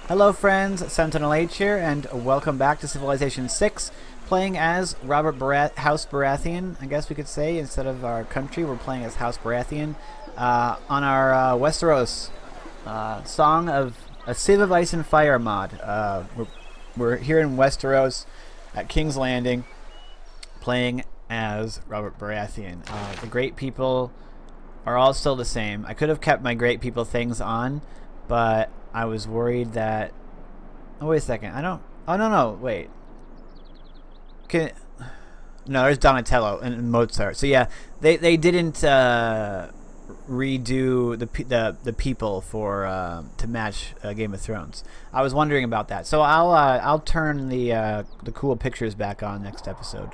Hello friends, SentinalhMC here, and welcome back to Civilization 6, playing as House Baratheon, I guess we could say. Instead of our country, we're playing as House Baratheon on our Westeros Song of a Civ of Ice and Fire mod. We're here in Westeros at King's Landing, playing as Robert Baratheon. The great people are all still the same. I could have kept my great people things on, but I was worried that... Oh, wait a second. I don't... Oh, no, wait. No, there's Donatello and Mozart. So, yeah, they didn't redo the people for to match Game of Thrones. I was wondering about that. So I'll turn the cool pictures back on next episode.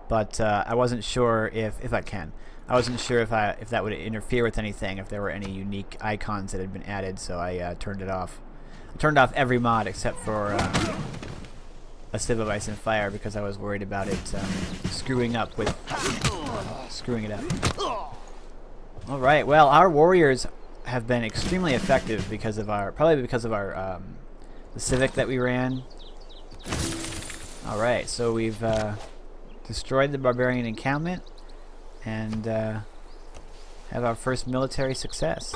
But I wasn't sure if I can. I wasn't sure if that would interfere with anything, if there were any unique icons that had been added, so I turned it off. I turned off every mod except for a Civ of Ice and Fire because I was worried about it screwing it up. All right, well, our warriors have been extremely effective because of probably because of our the Civic that we ran. All right, so we've destroyed the barbarian encampment and have our first military success.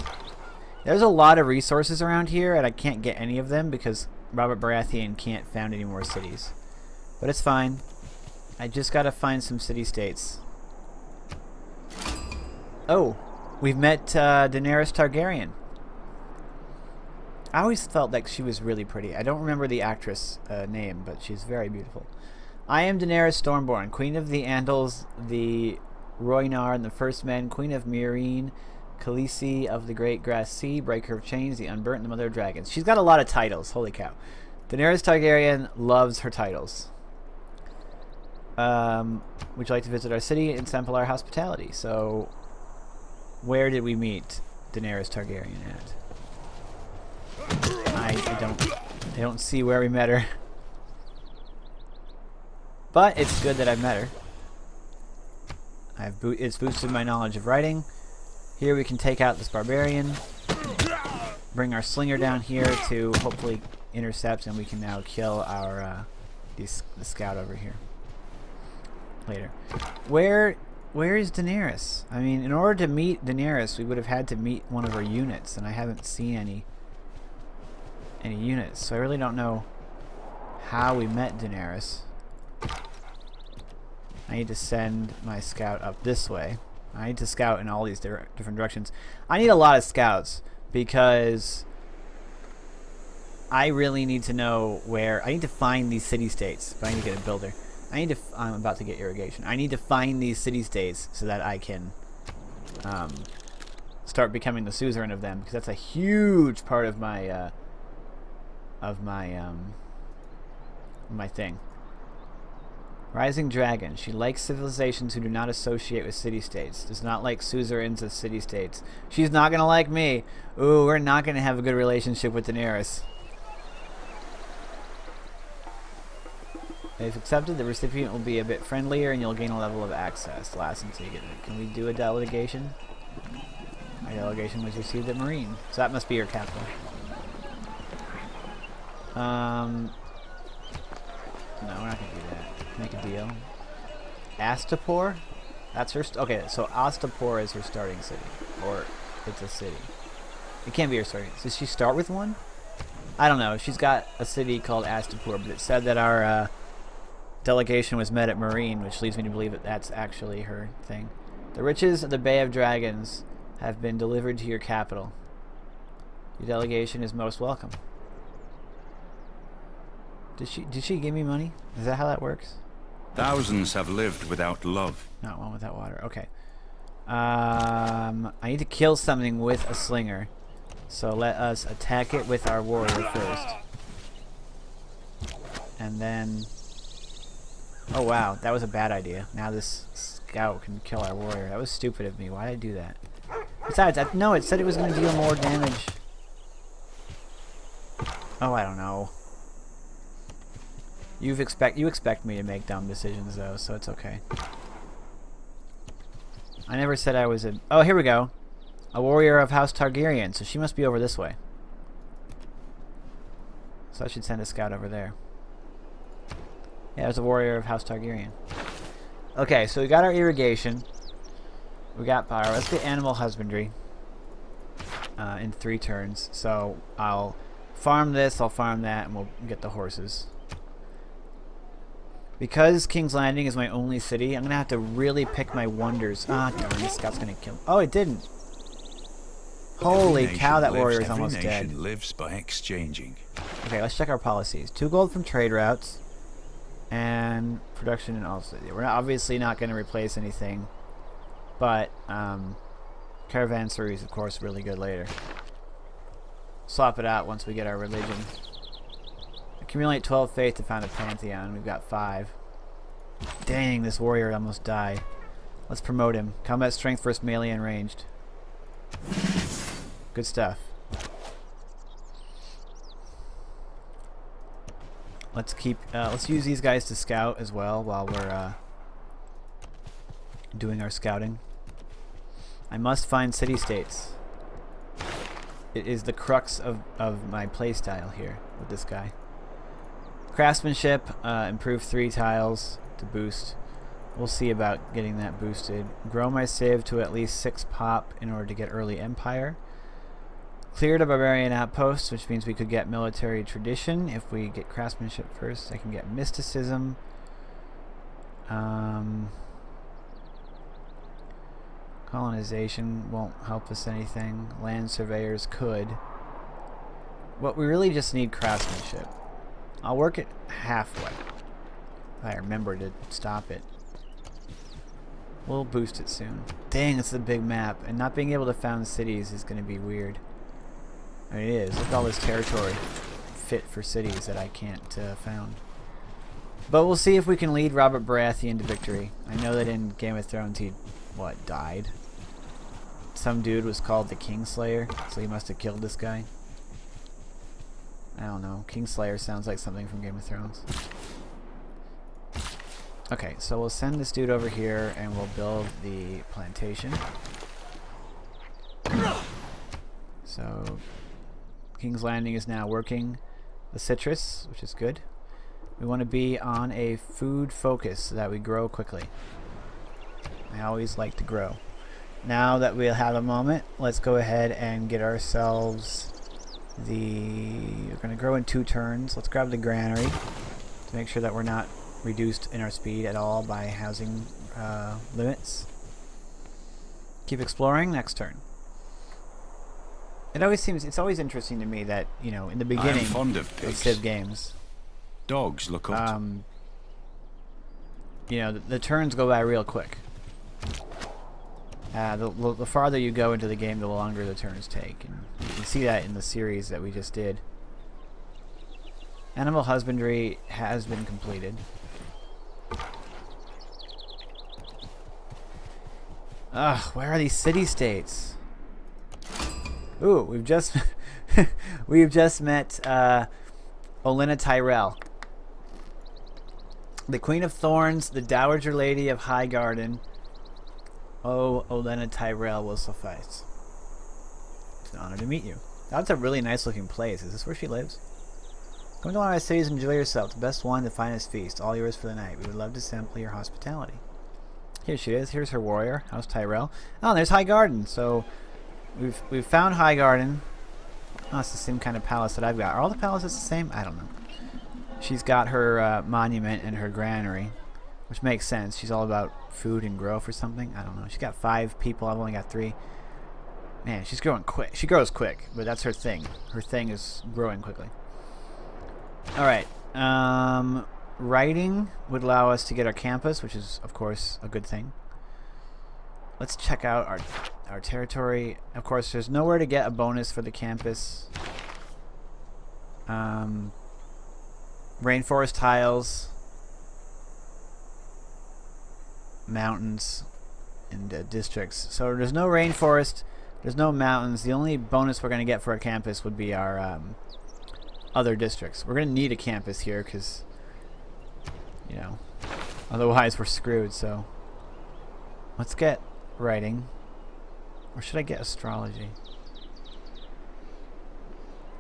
There's a lot of resources around here, and I can't get any of them because Robert Baratheon can't found any more cities. But it's fine. I just gotta find some city-states. Oh, we've met Daenerys Targaryen. I always felt like she was really pretty. I don't remember the actress name, but she's very beautiful. I am Daenerys Stormborn, Queen of the Andals, the Rhoynar and the First Men, Queen of Meereen, Khaleesi of the Great Grass Sea, Breaker of Chains, the Unburnt, and the Mother of Dragons. She's got a lot of titles. Holy cow. Daenerys Targaryen loves her titles. Would you like to visit our city and sample our hospitality? So, where did we meet Daenerys Targaryen at? I don't see where we met her. But it's good that I've met her. It's boosted my knowledge of writing. Here we can take out this barbarian, bring our slinger down here to hopefully intercept, and we can now kill our the scout over here later. Where is Daenerys? I mean, in order to meet Daenerys, we would have had to meet one of her units, and I haven't seen any units, so I really don't know how we met Daenerys. I need to send my scout up this way. I need to scout in all these different directions. I need a lot of scouts because I really need to know where... I need to find these city-states, but I need to get a builder. I'm about to get irrigation. I need to find these city-states so that I can start becoming the suzerain of them, because that's a huge part of my my thing. Rising Dragon. She likes civilizations who do not associate with city-states. Does not like suzerains of city-states. She's not going to like me. Ooh, we're not going to have a good relationship with Daenerys. If accepted, the recipient will be a bit friendlier and you'll gain a level of access. Last until you get it. Can we do a delegation? My delegation was received at Marine. So that must be your capital. No, we're not going to do that. Make a deal. Astapor? That's her... Okay, so Astapor is her starting city. Or it's a city. It can't be her starting... Does she start with one? I don't know. She's got a city called Astapor, but it said that our delegation was met at Marine, which leads me to believe that that's actually her thing. The riches of the Bay of Dragons have been delivered to your capital. Your delegation is most welcome. Did she give me money? Is that how that works? Thousands have lived without love. Not one without water. Okay. I need to kill something with a slinger. So let us attack it with our warrior first. And then... Oh wow, that was a bad idea. Now this scout can kill our warrior. That was stupid of me. Why did I do that? Besides, no, it said it was going to deal more damage. Oh, I don't know. You expect me to make dumb decisions though, so it's okay. I never said I was a... Oh, here we go. A warrior of House Targaryen, so she must be over this way. So I should send a scout over there. Yeah, there's a warrior of House Targaryen. Okay, so we got our irrigation. We got power. Let's get animal husbandry in 3 turns. So I'll farm this, I'll farm that, and we'll get the horses. Because King's Landing is my only city, I'm going to have to really pick my wonders. Ah, darn, this scout's going to kill me. Oh, it didn't. Holy cow, that warrior is almost dead. Every nation lives by exchanging. Okay, let's check our policies. 2 gold from trade routes. And production and also. We're obviously not going to replace anything. But, caravansary is, of course, really good later. Swap it out once we get our religion. Accumulate 12 faith to found a pantheon. We've got 5. Dang, this warrior almost died. Let's promote him. Combat strength versus melee and ranged. Good stuff. Let's use these guys to scout as well while we're doing our scouting. I must find city-states. It is the crux of my playstyle here with this guy. Craftsmanship, improve 3 tiles to boost. We'll see about getting that boosted. Grow my civ to at least 6 pop in order to get early empire. Cleared a barbarian outpost, which means we could get military tradition if we get craftsmanship first. I can get mysticism. Colonization won't help us anything. Land surveyors could. What we really just need craftsmanship. I'll work it halfway. If I remember to stop it. We'll boost it soon. Dang, it's a big map, and not being able to found cities is going to be weird. I mean, it is. Look at all this territory fit for cities that I can't found. But we'll see if we can lead Robert Baratheon to victory. I know that in Game of Thrones he, died? Some dude was called the Kingslayer, so he must have killed this guy. I don't know. Kingslayer sounds like something from Game of Thrones. Okay, so we'll send this dude over here and we'll build the plantation. So King's Landing is now working the citrus, which is good. We want to be on a food focus so that we grow quickly. I always like to grow. Now that we'll have a moment, let's go ahead and get ourselves we're going to grow in 2 turns. Let's grab the granary to make sure that we're not reduced in our speed at all by housing limits. Keep exploring. Next turn. It's always interesting to me that, in the beginning I'm fond of pigs. Civ games, Dogs look up. the turns go by real quick. The farther you go into the game, the longer the turns take, and you can see that in the series that we just did. Animal husbandry has been completed. Ugh, where are these city-states? Ooh, we've just met Olenna Tyrell, the Queen of Thorns, the Dowager Lady of Highgarden. Oh, Olenna Tyrell will suffice. It's an honor to meet you. That's a really nice looking place. Is this where she lives? Come to one of our cities and enjoy yourself. The best wine, the finest feast. All yours for the night. We would love to sample your hospitality. Here she is. Here's her warrior, House Tyrell. Oh, and there's Highgarden. So we've found Highgarden. Oh, it's the same kind of palace that I've got. Are all the palaces the same? I don't know. She's got her monument and her granary, which makes sense. She's all about food and growth or something. I don't know. She's got 5 people. I've only got 3. Man, she's growing quick. She grows quick, but that's her thing. Her thing is growing quickly. Alright. Writing would allow us to get our campus, which is, of course, a good thing. Let's check out our territory. Of course, there's nowhere to get a bonus for the campus. Rainforest tiles. Mountains and districts. So there's no rainforest, there's no mountains. The only bonus we're going to get for a campus would be our other districts. We're going to need a campus here because, otherwise we're screwed. So let's get writing. Or should I get astrology?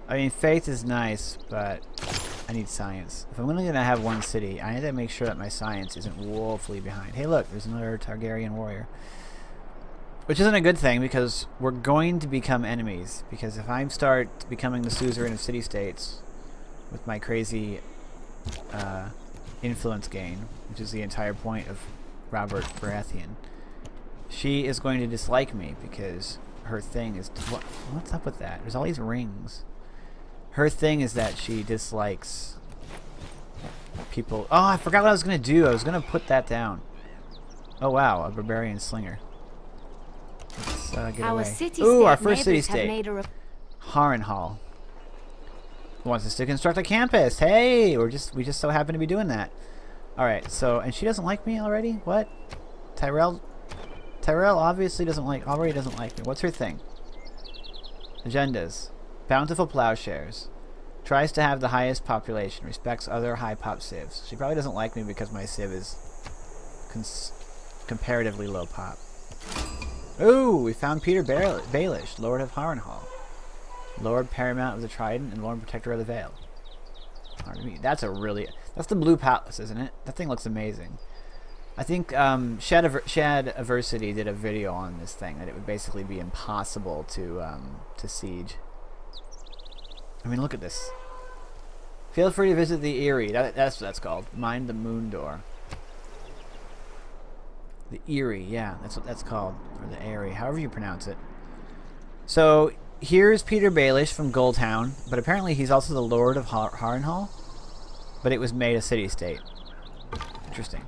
I mean, faith is nice, but I need science. If I'm only going to have one city, I need to make sure that my science isn't woefully behind. Hey, look, there's another Targaryen warrior. Which isn't a good thing, because we're going to become enemies. Because if I start becoming the suzerain of city-states with my crazy influence gain, which is the entire point of Robert Baratheon, she is going to dislike me because her thing is... What's up with that? There's all these rings. Her thing is that she dislikes people... Oh, I forgot what I was going to do. I was going to put that down. Oh, wow. A barbarian slinger. Let's get away. Ooh, our first city-state. Harrenhal wants us to construct a campus. Hey! We just so happen to be doing that. Alright, so... And she doesn't like me already? What? Tyrell obviously already doesn't like me. What's her thing? Agendas. Bountiful plowshares. Tries to have the highest population. Respects other high pop civs. She probably doesn't like me because my civ is comparatively low pop. Ooh, we found Peter Baelish, Lord of Harrenhal. Lord Paramount of the Trident and Lord Protector of the Vale. That's the Blue Palace, isn't it? That thing looks amazing. I think Shad Aversity did a video on this thing, that it would basically be impossible to siege. I mean, look at this. Feel free to visit the Eyrie. That's what that's called. Mind the Moon Door. The Eyrie, yeah, that's what that's called. Or the Eyrie, however you pronounce it. So, here's Peter Baelish from Goldhound, but apparently he's also the Lord of Harrenhal. But it was made a city-state. Interesting.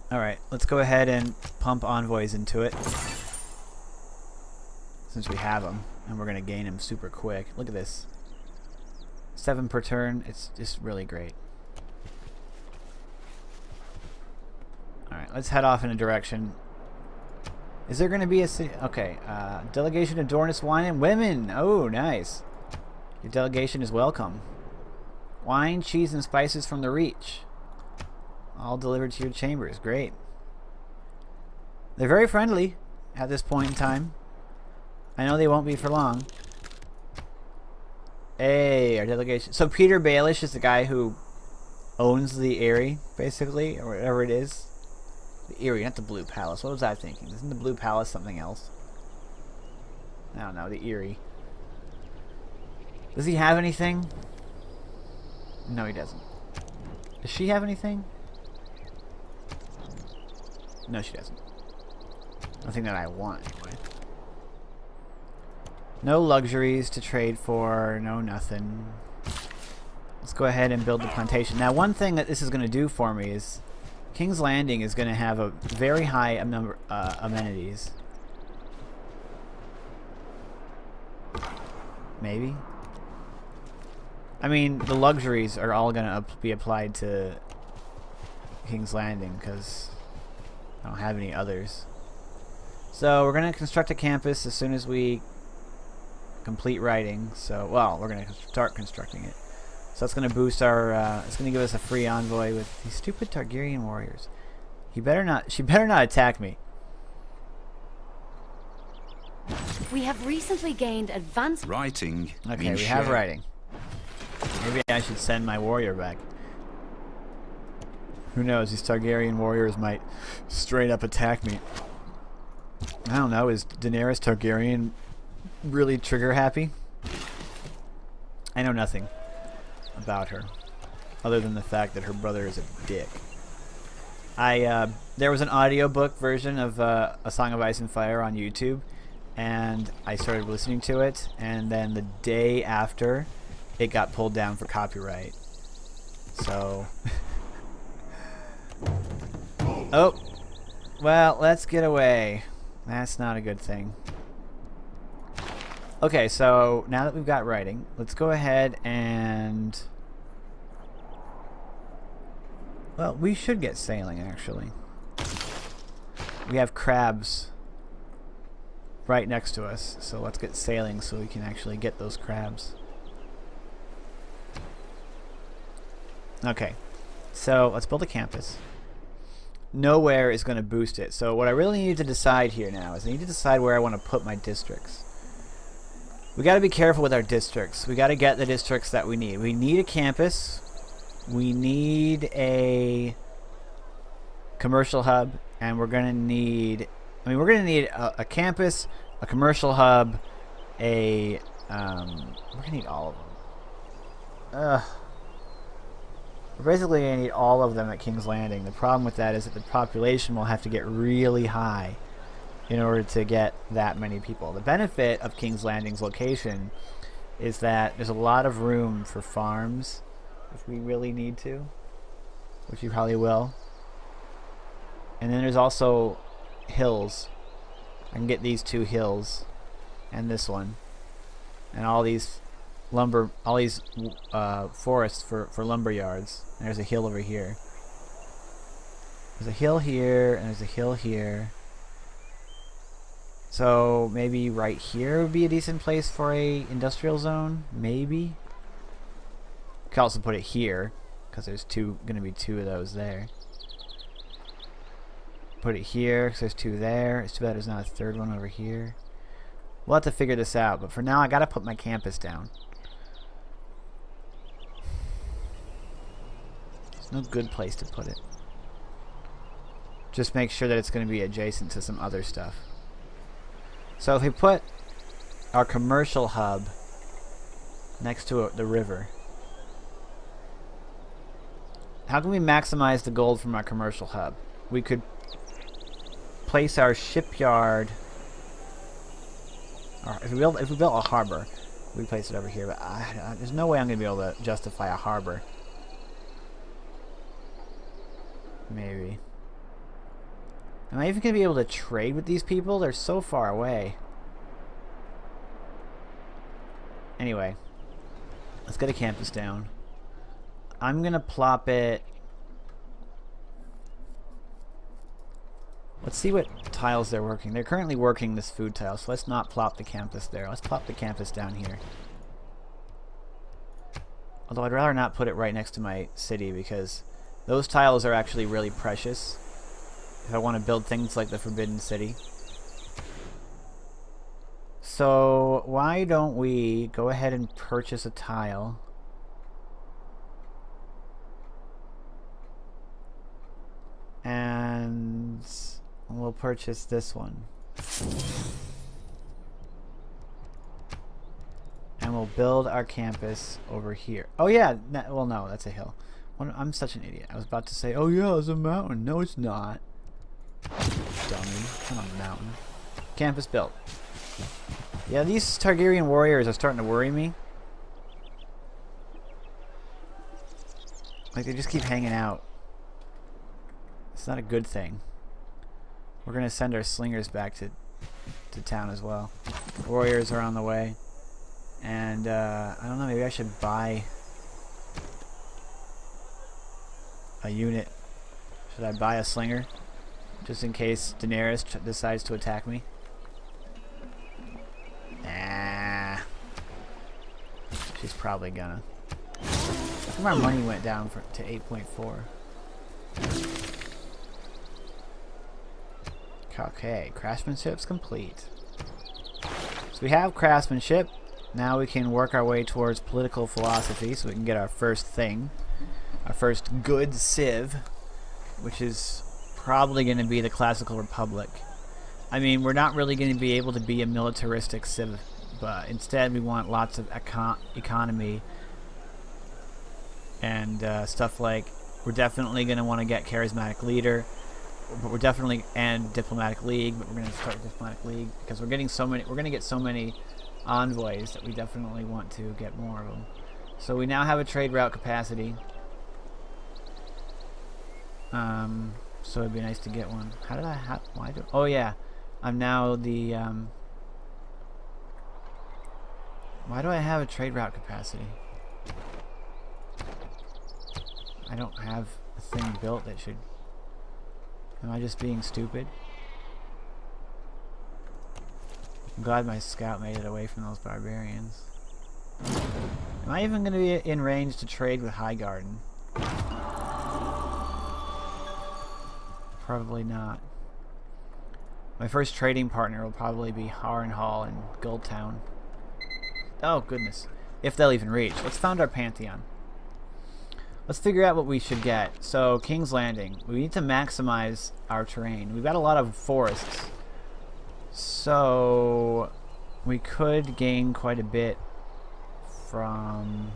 Alright, let's go ahead and pump envoys into it. Since we have them, and we're going to gain them super quick. Look at this. 7 per turn. It's just really great. Alright, let's head off in a direction. Is there going to be a city? Okay, delegation of Dornis wine and women. Oh, nice. Your delegation is welcome. Wine, cheese, and spices from the Reach. All delivered to your chambers. Great. They're very friendly at this point in time. I know they won't be for long. Hey, our delegation. So Peter Baelish is the guy who owns the Eyrie, basically, or whatever it is. The Eyrie, not the Blue Palace. What was I thinking? Isn't the Blue Palace something else? I don't know. The Eyrie. Does he have anything? No, he doesn't. Does she have anything? No, she doesn't. Nothing that I want, anyway. No luxuries to trade for. No nothing. Let's go ahead and build the plantation. Now, one thing that this is going to do for me is King's Landing is going to have a very high number amenities. Maybe. I mean, the luxuries are all going to be applied to King's Landing because I don't have any others. So we're going to construct a campus as soon as we complete writing. So, well, we're going to start constructing it. So that's going to boost our, it's going to give us a free envoy with these stupid Targaryen warriors. She better not attack me. We have recently gained advanced Writing. Okay, we have writing. Maybe I should send my warrior back. Who knows, these Targaryen warriors might straight up attack me. I don't know, is Daenerys Targaryen really trigger happy? I know nothing about her, other than the fact that her brother is a dick. There was an audiobook version of A Song of Ice and Fire on YouTube, and I started listening to it, and then the day after, it got pulled down for copyright. So... Oh! Well, let's get away. That's not a good thing. Okay, so now that we've got writing, let's go ahead and... Well, we should get sailing, actually. We have crabs right next to us, so let's get sailing so we can actually get those crabs. Okay, so let's build a campus. nowhere is going to boost it. So what I really need to decide here now is I need to decide where I want to put my districts. We got to be careful with our districts. We got to get the districts that we need. We need a campus. We need a commercial hub, and we're going to need, we're going to need a campus, a commercial hub, we're going to need all of them. We're basically going to need all of them at King's Landing. The problem with that is that the population will have to get really high in order to get that many people. The benefit of King's Landing's location is that there's a lot of room for farms if we really need to, which we probably will. And then there's also hills. I can get these 2 hills and this one and all these forests for lumber yards. And there's a hill over here. There's a hill here and there's a hill here. So maybe right here would be a decent place for a industrial zone. Maybe. Could also put it here because there's going to be 2 of those there. Put it here because there's 2 there. It's too bad there's not a 3rd one over here. We'll have to figure this out, but for now I gotta put my campus down. There's no good place to put it. Just make sure that it's going to be adjacent to some other stuff. So if we put our commercial hub next to the river, how can we maximize the gold from our commercial hub? We could place our shipyard, or if we built a harbor, we place it over here, but there's no way I'm going to be able to justify a harbor. Maybe. Am I even going to be able to trade with these people? They're so far away. Anyway, let's get a campus down. I'm going to plop it. Let's see what tiles they're working. They're currently working this food tile, so let's not plop the campus there. Let's plop the campus down here. Although I'd rather not put it right next to my city because those tiles are actually really precious if I want to build things like the Forbidden City. So why don't we go ahead and purchase a tile. And we'll purchase this one. And we'll build our campus over here. Oh yeah, well no, that's a hill. I'm such an idiot. I was about to say, oh yeah, it's a mountain. No, it's not. Dummy. It's not a mountain. Campus built. Yeah, these Targaryen warriors are starting to worry me. Like, they just keep hanging out. It's not a good thing. We're going to send our slingers back to town as well. Warriors are on the way. And, I don't know, maybe I should buy a unit. Should I buy a slinger? Just in case Daenerys decides to attack me. Nah. She's probably gonna. How come our money went down to 8.4? Okay, craftsmanship's complete. So we have craftsmanship. Now we can work our way towards political philosophy so we can get our first thing. Our first good civ, which is probably going to be the Classical Republic. I mean, we're not really going to be able to be a militaristic civ, but instead we want lots of economy and stuff like, we're definitely going to want to get charismatic leader, but we're definitely, and diplomatic league, but we're going to start diplomatic league because we're getting so many, we're going to get so many envoys that we definitely want to get more of them. So we now have a trade route capacity. So it'd be nice to get one. How did I have? Why do? Oh yeah, I'm now the. Why do I have a trade route capacity? I don't have a thing built that should. Am I just being stupid? I'm glad my scout made it away from those barbarians. Am I even going to be in range to trade with Highgarden? Probably not. My first trading partner will probably be Harrenhal and Goldtown. Oh, goodness. If they'll even reach. Let's found our Pantheon. Let's figure out what we should get. So, King's Landing. We need to maximize our terrain. We've got a lot of forests. So, we could gain quite a bit from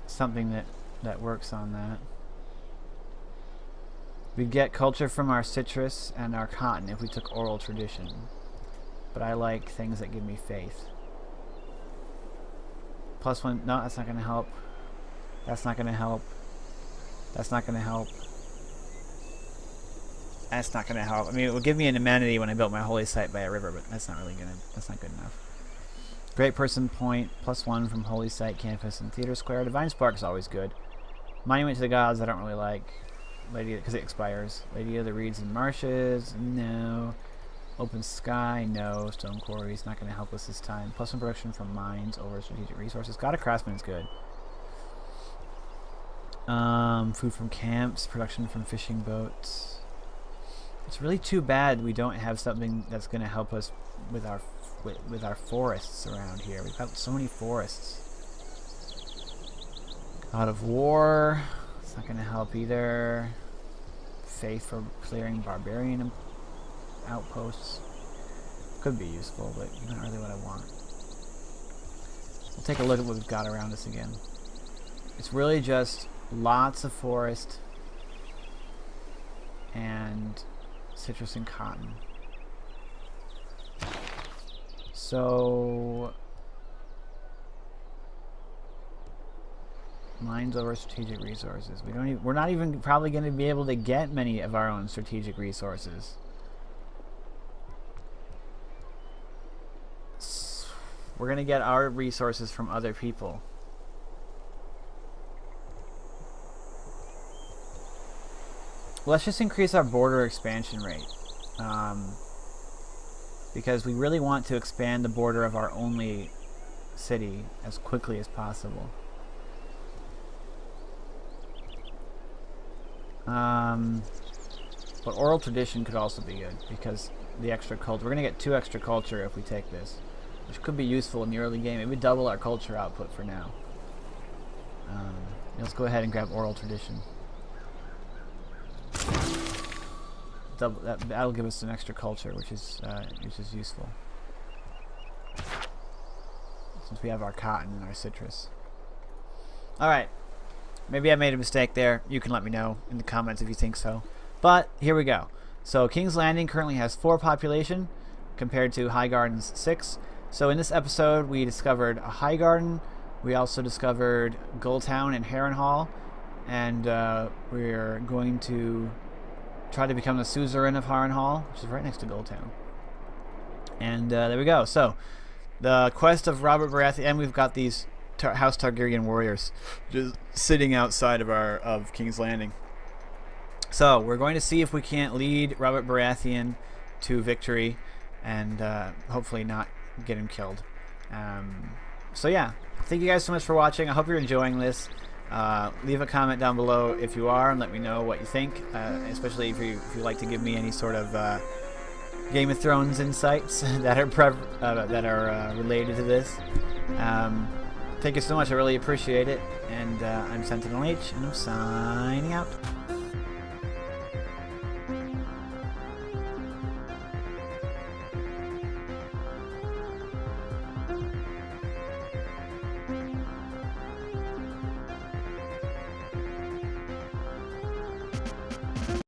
something that works on that. We get culture from our citrus and our cotton if we took oral tradition. But I like things that give me faith. +1. No, that's not going to help. That's not going to help. That's not going to help. That's not going to help. I mean, it will give me an amenity when I built my holy site by a river, but that's not really going to... That's not good enough. Great person point. +1 from holy site, campus, and theater square. Divine spark is always good. Monument to the gods I don't really like. Lady, because it expires. Lady of the Reeds and Marshes, no. Open Sky, no. Stone Quarries, not going to help us this time. +1 production from mines over strategic resources. God of Craftsman is good. Food from camps, production from fishing boats. It's really too bad we don't have something that's going to help us with our forests around here. We've got so many forests. God of War. It's not going to help either. Faith for clearing barbarian outposts. Could be useful, but not really what I want. We'll take a look at what we've got around us again. It's really just lots of forest and citrus and cotton. So... mines over strategic resources. We're not even probably going to be able to get many of our own strategic resources. We're going to get our resources from other people. Let's just increase our border expansion rate. Because we really want to expand the border of our only city as quickly as possible. But oral tradition could also be good because the extra culture. We're going to get 2 extra culture if we take this, which could be useful in the early game. It would double our culture output for now. Let's go ahead and grab oral tradition. That'll give us some extra culture, which is useful since we have our cotton and our citrus. All right. Maybe I made a mistake there. You can let me know in the comments if you think so. But here we go. So King's Landing currently has 4 population compared to Highgarden's 6. So in this episode we discovered a Highgarden. We also discovered Goldtown and Harrenhal. And we're going to try to become the Suzerain of Harrenhal, which is right next to Goldtown. And there we go. So the quest of Robert Baratheon, and we've got these House Targaryen warriors just sitting outside of King's Landing. So we're going to see if we can't lead Robert Baratheon to victory and hopefully not get him killed. So yeah, thank you guys so much for watching. I hope you're enjoying this. Leave a comment down below if you are and let me know what you think, especially if you like to give me any sort of Game of Thrones insights that are related to this. Thank you so much. I really appreciate it. And I'm SentinalH, and I'm signing out.